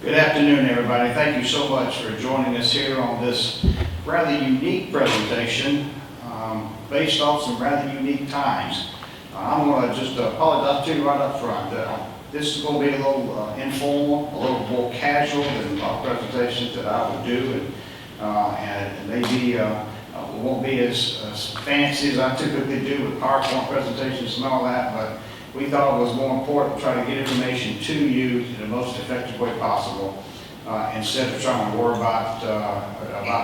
Good afternoon, everybody. Thank you so much for joining us here on this rather unique presentation based off some rather unique times. I'm going to just apologize to you right up front. This is going to be a little informal, a little more casual than our presentations that I would do, and maybe it won't be as fancy as I typically do with PowerPoint presentations and all that, but we thought it was more important to try to get information to you in the most effective way possible, instead of trying to worry about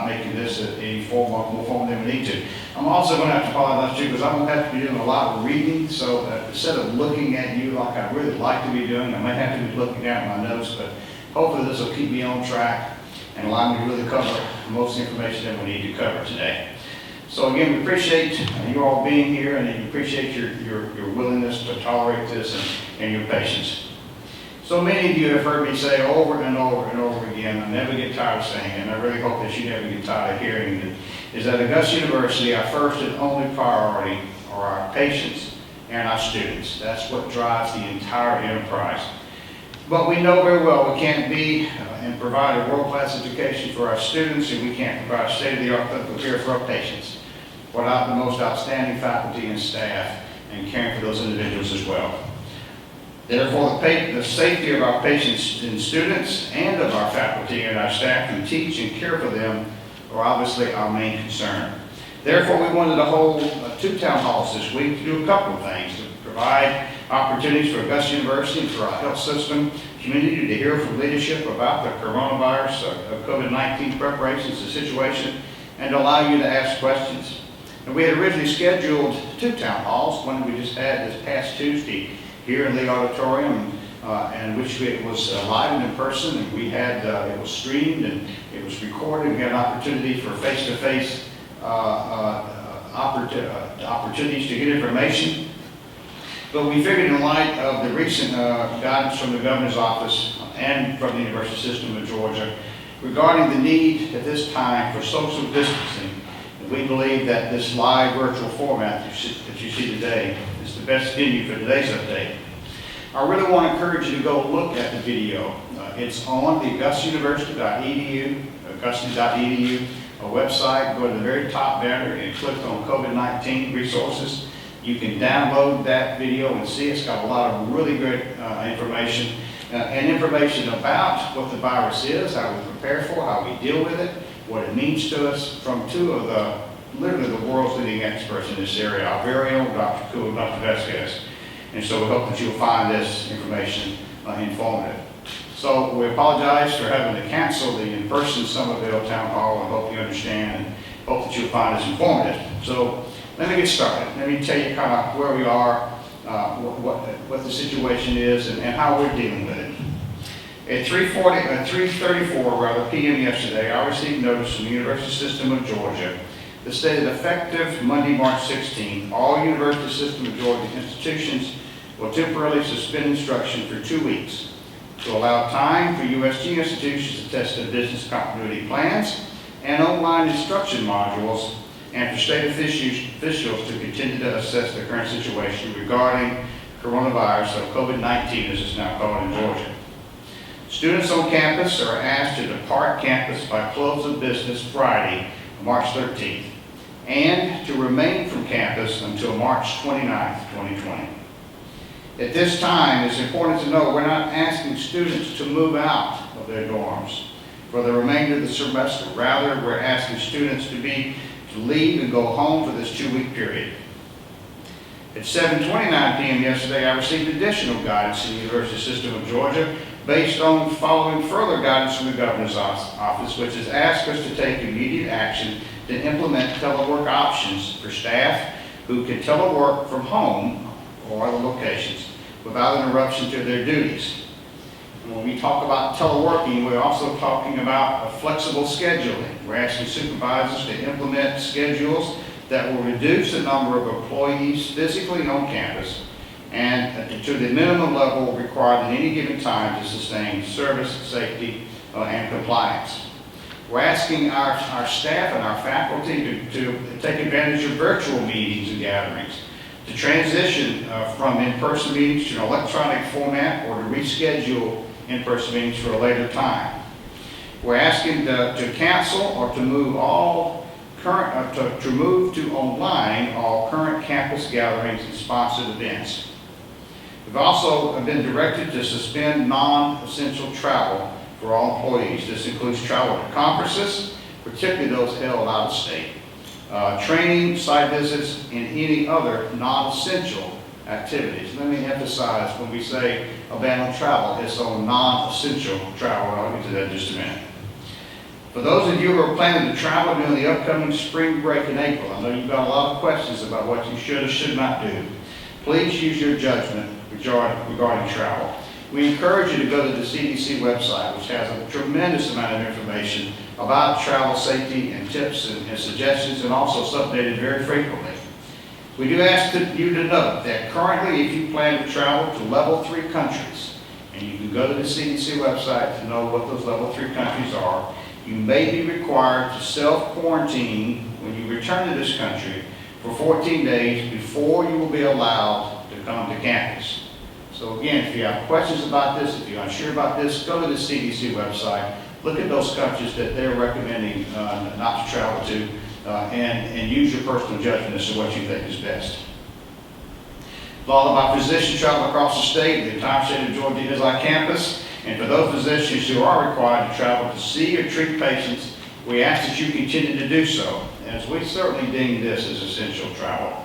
making this any more formal than we need to. I'm also going to have to apologize to you because I'm going to have to be doing a lot of reading, so instead of looking at you like I really like to be doing, I might have to be looking down at my notes, but hopefully this will keep me on track and allow me to really cover most information that we need to cover today. So again, we appreciate you all being here, and we appreciate your willingness to tolerate this and your patience. So many of you have heard me say over and over and over again, I never get tired of saying it, and I really hope that you never get tired of hearing it, is that Augusta University, our first and only priority are our patients and our students. That's what drives the entire enterprise. But we know very well we can't be and provide a world-class education for our students, and we can't provide state-of-the-art clinical care for our patients without the most outstanding faculty and staff and caring for those individuals as well. Therefore, the safety of our patients and students and of our faculty and our staff who teach and care for them are obviously our main concern. Therefore, we wanted to hold 2 town halls this week to do a couple of things: to provide opportunities for Augusta University and for our health system community to hear from leadership about the coronavirus, COVID-19 preparations, the situation, and to allow you to ask questions. And we had originally scheduled 2 town halls, one we just had this past Tuesday here in Lee Auditorium, and which it was live and in person, and we had, it was streamed and it was recorded. We had an opportunity for face-to-face opportunities to get information. But we figured in light of the recent guidance from the governor's office and from the University System of Georgia regarding the need at this time for social distancing, we believe that this live virtual format that you see today is the best venue for today's update. I really want to encourage you to go look at the video. It's on the augustauniversity.edu, augusta.edu website. Go to the very top banner and click on COVID-19 resources. You can download that video and see it's got a lot of really good information and information about what the virus is, how we prepare for it, how we deal with it, what it means to us, from 2 of literally the world's leading experts in this area, our very own Dr. Keel, Dr. Vasquez. And so we hope that you'll find this information informative. So we apologize for having to cancel the in-person Somerville Town Hall, and hope you understand and hope that you'll find this informative. So let me get started. Let me tell you kind of where we are, what the situation is, and how we're dealing with it. At 3:34 p.m. yesterday, I received notice from the University System of Georgia that stated effective Monday, March 16, all University System of Georgia institutions will temporarily suspend instruction for 2 weeks to allow time for USG institutions to test their business continuity plans and online instruction modules, and for state officials to continue to assess the current situation regarding coronavirus, or COVID-19 as it's now called in Georgia. Students on campus are asked to depart campus by close of business Friday, March 13th, and to remain from campus until March 29th, 2020. At this time, it's important to know we're not asking students to move out of their dorms for the remainder of the semester. Rather, we're asking students to leave and go home for this 2-week period. At 7:29 p.m. yesterday, I received additional guidance from the University System of Georgia based on following further guidance from the governor's office, which has asked us to take immediate action to implement telework options for staff who can telework from home or other locations without interruption to their duties. And when we talk about teleworking, we're also talking about flexible scheduling. We're asking supervisors to implement schedules that will reduce the number of employees physically on campus and to the minimum level required at any given time to sustain service, safety, and compliance. We're asking our staff and our faculty to take advantage of virtual meetings and gatherings, to transition from in-person meetings to an electronic format, or to reschedule in-person meetings for a later time. We're asking to cancel or to move all current, to move to online all current campus gatherings and sponsored events. We've also been directed to suspend non-essential travel for all employees. This includes travel to conferences, particularly those held out of state, training, site visits, and any other non-essential activities. Let me emphasize, when we say a ban on travel, it's on non-essential travel. I'll get to that in just a minute. For those of you who are planning to travel during the upcoming spring break in April, I know you've got a lot of questions about what you should or should not do. Please use your judgment regarding travel. We encourage you to go to the CDC website, which has a tremendous amount of information about travel safety and tips and suggestions, and also it's updated very frequently. We do ask you to note that currently, if you plan to travel to level 3 countries, and you can go to the CDC website to know what those level 3 countries are, you may be required to self-quarantine when you return to this country for 14 days before you will be allowed to come to campus. So again, if you have questions about this, if you're unsure about this, go to the CDC website, look at those countries that they're recommending not to travel to, and use your personal judgment as to what you think is best. Law about physician travel across the state. The entire state of Georgia is our campus. And for those physicians who are required to travel to see or treat patients, we ask that you continue to do so, as we certainly deem this as essential travel.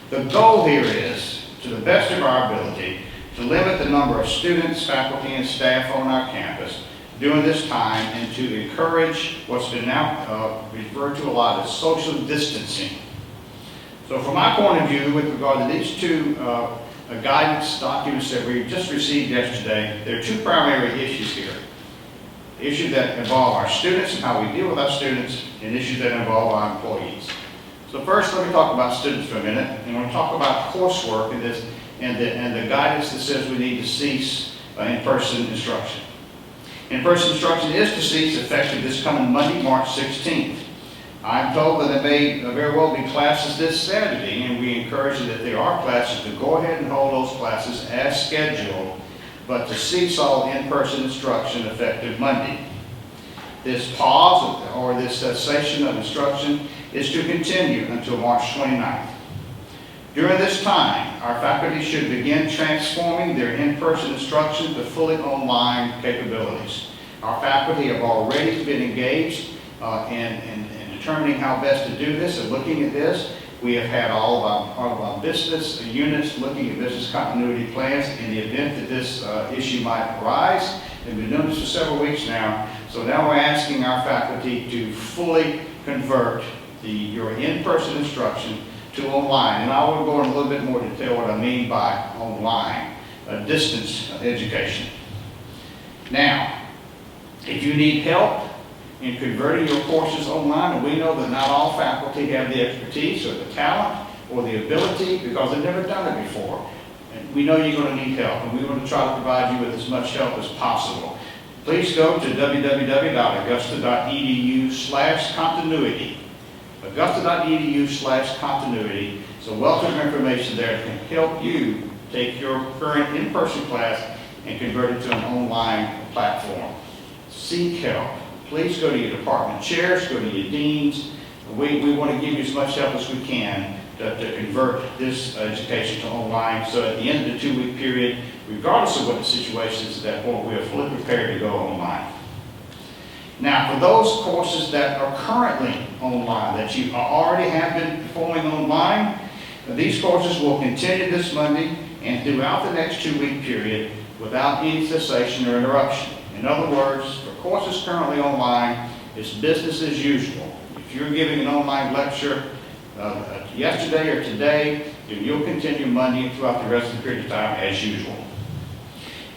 The goal here is, to the best of our ability, to limit the number of students, faculty, and staff on our campus during this time, and to encourage what's been now referred to a lot as social distancing. So from my point of view, with regard to these two guidance documents that we just received yesterday, there are two primary issues here. Issues that involve our students and how we deal with our students, and issues that involve our employees. So first, let me talk about students for a minute, and we'll talk about coursework and this, and the guidance that says we need to cease in-person instruction. In-person instruction is to cease effective this coming Monday, March 16th. I'm told that there may very well be classes this Saturday, and we encourage that if there are classes to go ahead and hold those classes as scheduled, but to cease all in-person instruction effective Monday. This pause or this cessation of instruction is to continue until March 29th. During this time, our faculty should begin transforming their in-person instruction to fully online capabilities. Our faculty have already been engaged in determining how best to do this and looking at this. We have had all of our business units looking at business continuity plans in the event that this issue might arise. They've been doing this for several weeks now. So now we're asking our faculty to fully convert your in-person instruction to online. And I will go in a little bit more detail what I mean by online, distance education. Now, if you need help in converting your courses online, and we know that not all faculty have the expertise or the talent or the ability because they've never done it before. And we know you're going to need help, and we want to try to provide you with as much help as possible. Please go to www.augusta.edu/continuity. Augusta.edu/continuity. So wealth of information there that can help you take your current in-person class and convert it to an online platform. Seek help. Please go to your department chairs, go to your deans. We want to give you as much help as we can to convert this education to online. So at the end of the 2-week period, regardless of what the situation is at that point, we are fully prepared to go online. Now, for those courses that are currently online, that you already have been performing online, these courses will continue this Monday and throughout the next 2-week period without any cessation or interruption. In other words, for courses currently online, it's business as usual. If you're giving an online lecture yesterday or today, then you'll continue Monday and throughout the rest of the period of time as usual.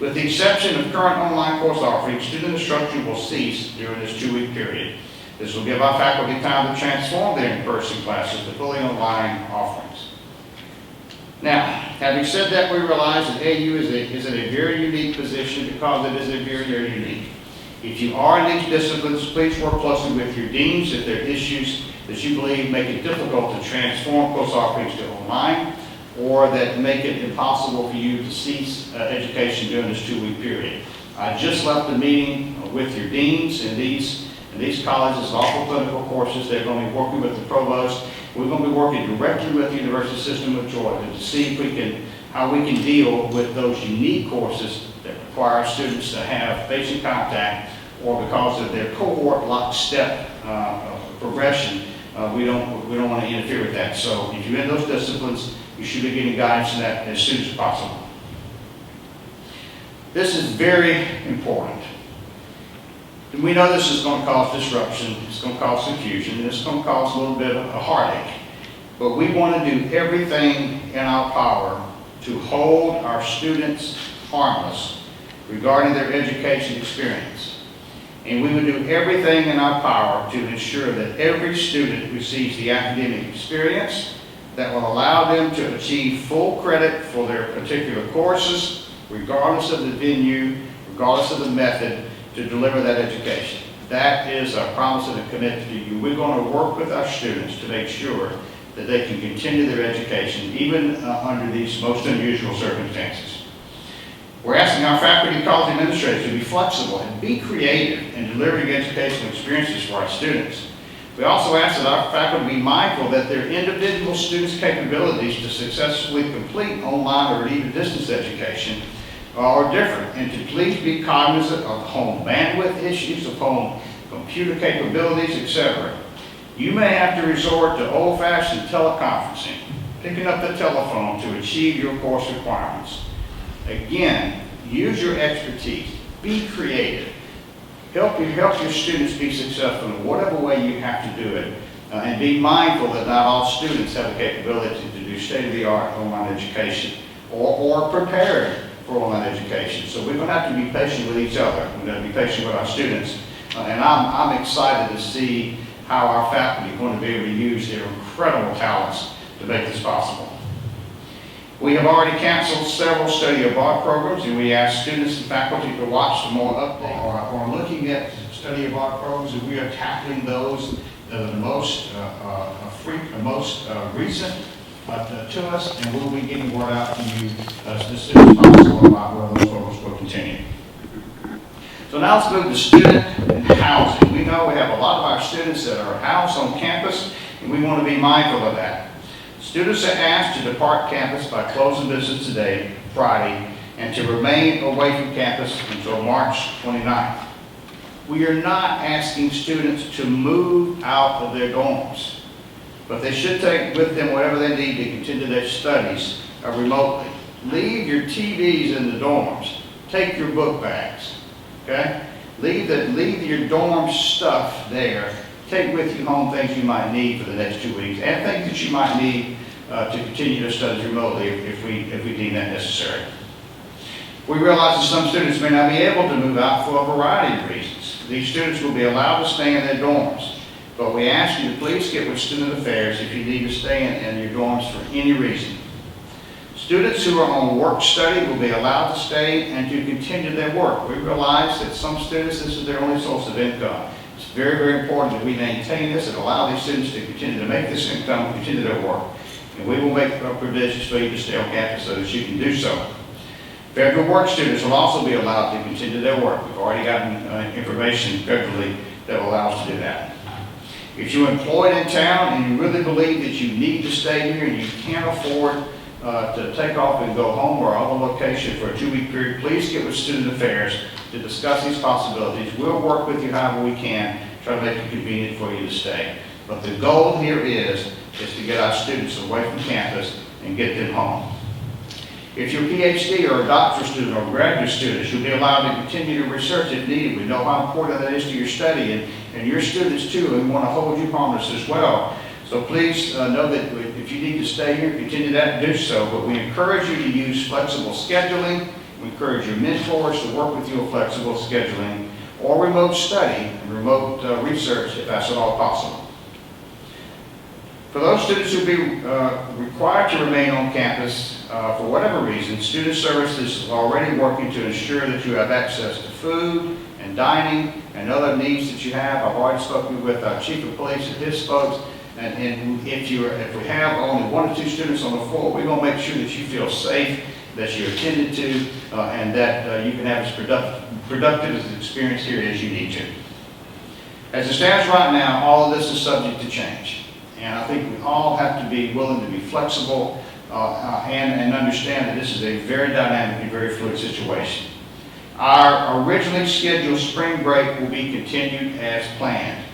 With the exception of current online course offerings, student instruction will cease during this 2-week period. This will give our faculty time to transform their in-person classes to fully online offerings. Now, having said that, we realize that AU is in a very unique position because it is very, very unique. If you are in these disciplines, please work closely with your deans if there are issues that you believe make it difficult to transform course offerings to online. or that make it impossible for you to cease education during this 2-week period. I just left a meeting with your deans in these colleges, lawful clinical courses. They're going to be working with the provost. We're going to be working directly with the University System of Georgia to see if how we can deal with those unique courses that require students to have patient contact, or because of their cohort lockstep progression, we don't want to interfere with that. So if you're in those disciplines, you should be getting guidance on that as soon as possible. This is very important. And we know this is going to cause disruption, it's going to cause confusion, and it's going to cause a little bit of a heartache. But we want to do everything in our power to hold our students harmless regarding their education experience. And we would do everything in our power to ensure that every student receives the academic experience that will allow them to achieve full credit for their particular courses, regardless of the venue, regardless of the method, to deliver that education. That is our promise and a commitment to you. We're going to work with our students to make sure that they can continue their education, even under these most unusual circumstances. We're asking our faculty and college administrators to be flexible and be creative in delivering educational experiences for our students. We also ask that our faculty be mindful that their individual students' capabilities to successfully complete online or even distance education are different, and to please be cognizant of home bandwidth issues, of home computer capabilities, etc. You may have to resort to old-fashioned teleconferencing, picking up the telephone to achieve your course requirements. Again, use your expertise, be creative, help your students be successful in whatever way you have to do it, and be mindful that not all students have the capability to do state-of-the-art online education or prepared for online education. So we're going to have to be patient with each other. We're going to be patient with our students. And I'm excited to see how our faculty are going to be able to use their incredible talents to make this possible. We have already canceled several study abroad programs, and we ask students and faculty to watch for more updates or looking at study abroad programs, and we are tackling those that are the most recent to us, and we'll be getting word out to you as soon as possible about whether those programs will continue. So now let's move to student and housing. We know we have a lot of our students that are housed on campus, and we want to be mindful of that. Students are asked to depart campus by close of business today, Friday, and to remain away from campus until March 29th. We are not asking students to move out of their dorms, but they should take with them whatever they need to continue their studies remotely. Leave your TVs in the dorms. Take your book bags, okay? Leave your dorm stuff there. Take with you home things you might need for the next 2 weeks, and things that you might need to continue their studies remotely if we deem that necessary. We realize that some students may not be able to move out for a variety of reasons. These students will be allowed to stay in their dorms, but we ask you to please get with Student Affairs if you need to stay in your dorms for any reason. Students who are on work study will be allowed to stay and to continue their work. We realize that some students, this is their only source of income. It's very, very important that we maintain this and allow these students to continue to make this income and continue their work. And we will make provisions for you to stay on campus so that you can do so. Federal work students will also be allowed to continue their work. We've already gotten information federally that will allow us to do that. If you're employed in town and you really believe that you need to stay here and you can't afford to take off and go home or other location for a 2-week period, please get with Student Affairs to discuss these possibilities. We'll work with you however we can, try to make it convenient for you to stay. But the goal here is to get our students away from campus and get them home. If you're a PhD or a doctoral student or a graduate student, you'll be allowed to continue to research if needed. We know how important that is to your study, and your students too, and we want to hold you harmless as well. So please know that if you need to stay here, continue that, do so. But we encourage you to use flexible scheduling. We encourage your mentors to work with you on flexible scheduling or remote study and remote research if that's at all possible. For those students who will be required to remain on campus for whatever reason, Student Services is already working to ensure that you have access to food and dining and other needs that you have. I've already spoken with our Chief of Police and his folks, And if we have only 1 or 2 students on the floor, we're going to make sure that you feel safe, that you're attended to, and that you can have as productive as an experience here as you need to. As it stands right now, all of this is subject to change. And I think we all have to be willing to be flexible and understand that this is a very dynamic and very fluid situation. Our originally scheduled spring break will be continued as planned.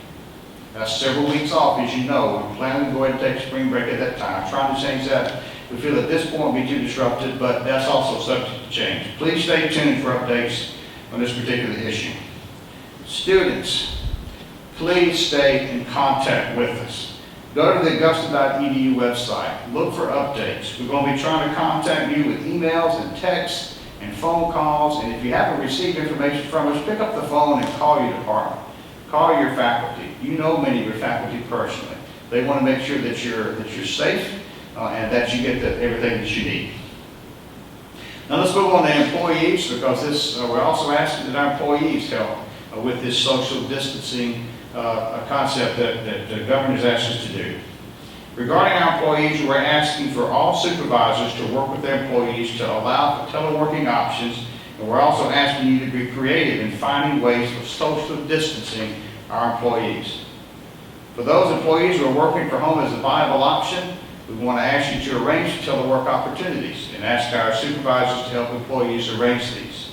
That's several weeks off, as you know. We're planning to go ahead and take spring break at that time. Trying to change that. We feel at this point will be too disruptive, but that's also subject to change. Please stay tuned for updates on this particular issue. Students, please stay in contact with us. Go to the Augusta.edu website. Look for updates. We're going to be trying to contact you with emails and texts and phone calls. And if you haven't received information from us, pick up the phone and call your department. Call your faculty. You know many of your faculty personally. They want to make sure that you're safe and that you get everything that you need. Now let's move on to employees, because we're also asking that our employees help with this social distancing concept that the governor's asked us to do. Regarding our employees, we're asking for all supervisors to work with their employees to allow for teleworking options, and we're also asking you to be creative in finding ways of social distancing our employees. For those employees who are working from home as a viable option, we want to ask you to arrange telework opportunities and ask our supervisors to help employees arrange these.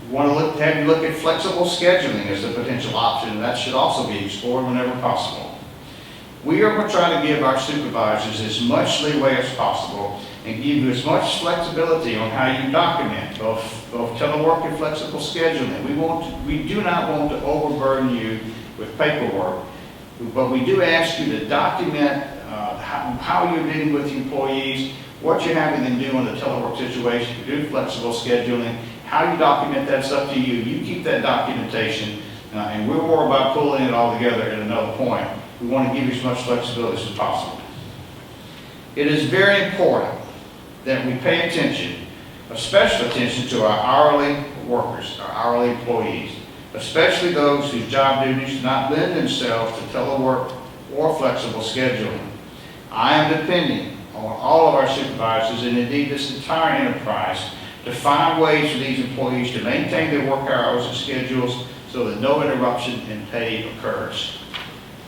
We want to have you look at flexible scheduling as a potential option, and that should also be explored whenever possible. We are going to try to give our supervisors as much leeway as possible and give you as much flexibility on how you document both telework and flexible scheduling. We do not want to overburden you with paperwork, but we do ask you to document how you're dealing with the employees, what you're having them do in the telework situation, to do flexible scheduling, how you document that's up to you. You keep that documentation, and we'll worry about pulling it all together at another point. We want to give you as much flexibility as possible. It is very important that we pay attention, special attention to our hourly workers, our hourly employees, especially those whose job duties do not lend themselves to telework or flexible scheduling. I am depending on all of our supervisors, and indeed this entire enterprise, to find ways for these employees to maintain their work hours and schedules so that no interruption in pay occurs.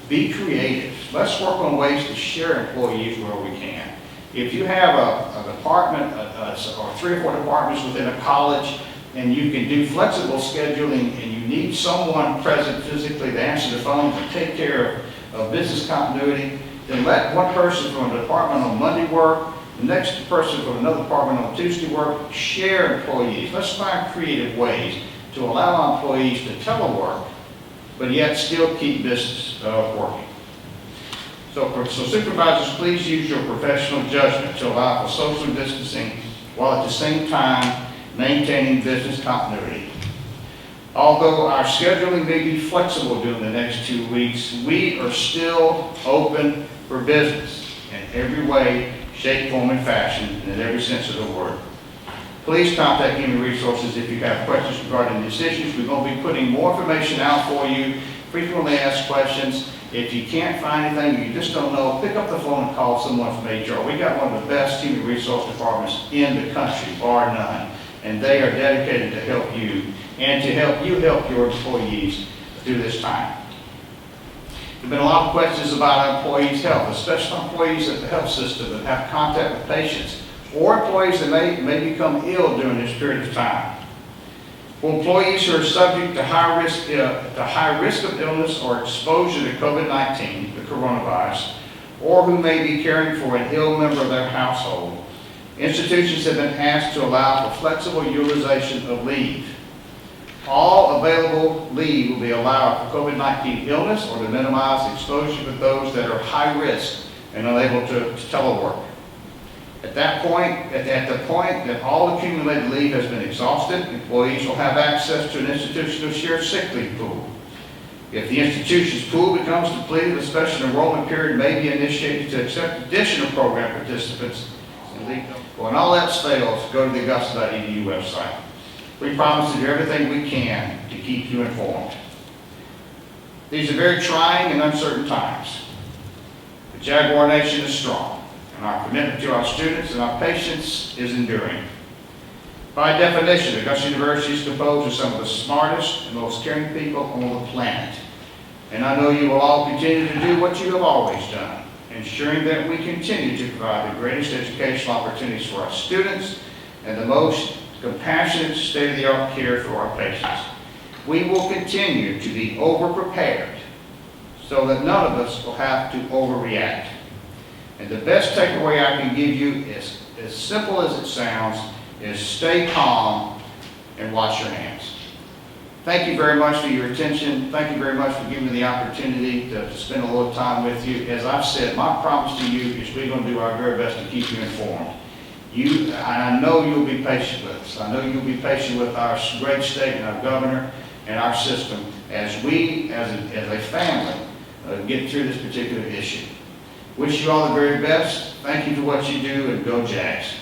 Be creative. Let's work on ways to share employees where we can. If you have a department or 3 or 4 departments within a college, and you can do flexible scheduling, and you need someone present physically to answer the phone and take care of business continuity, then let one person from a department on Monday work, the next person from another department on Tuesday work, share employees. Let's find creative ways to allow our employees to telework, but yet still keep business working. So supervisors, please use your professional judgment to allow for social distancing while at the same time maintaining business continuity. Although our scheduling may be flexible during the next 2 weeks, we are still open for business in every way, shape, form, and fashion, and in every sense of the word. Please contact Human Resources if you have questions regarding these issues. We're going to be putting more information out for you, frequently asked questions. If you can't find anything, you just don't know, pick up the phone and call someone from HR. We got one of the best human resource departments in the country, bar none. And they are dedicated to help you and to help you help your employees through this time. There have been a lot of questions about our employees' health, especially employees at the health system that have contact with patients, or employees that may become ill during this period of time. For employees who are subject to high risk of illness or exposure to COVID-19, the coronavirus, or who may be caring for an ill member of their household, institutions have been asked to allow for flexible utilization of leave. All available leave will be allowed for COVID-19 illness or to minimize exposure to those that are high risk and unable to telework. At the point that all accumulated leave has been exhausted, employees will have access to an institutional shared sick leave pool. If the institution's pool becomes depleted, a special enrollment period may be initiated to accept additional program participants. When all else fails, go to the Augusta.edu website. We promise to do everything we can to keep you informed. These are very trying and uncertain times. Jaguar Nation is strong, and our commitment to our students and our patience is enduring. By definition, Augusta University is composed of some of the smartest and most caring people on the planet. And I know you will all continue to do what you have always done, ensuring that we continue to provide the greatest educational opportunities for our students and the most compassionate, state-of-the-art care for our patients. We will continue to be over-prepared so that none of us will have to overreact. And the best takeaway I can give you is, as simple as it sounds, is stay calm and wash your hands. Thank you very much for your attention. Thank you very much for giving me the opportunity to spend a little time with you. As I've said, my promise to you is we're going to do our very best to keep you informed. And I know you'll be patient with us. I know you'll be patient with our great state and our governor and our system as we, as a family, get through this particular issue. Wish you all the very best. Thank you for what you do, and go Jags.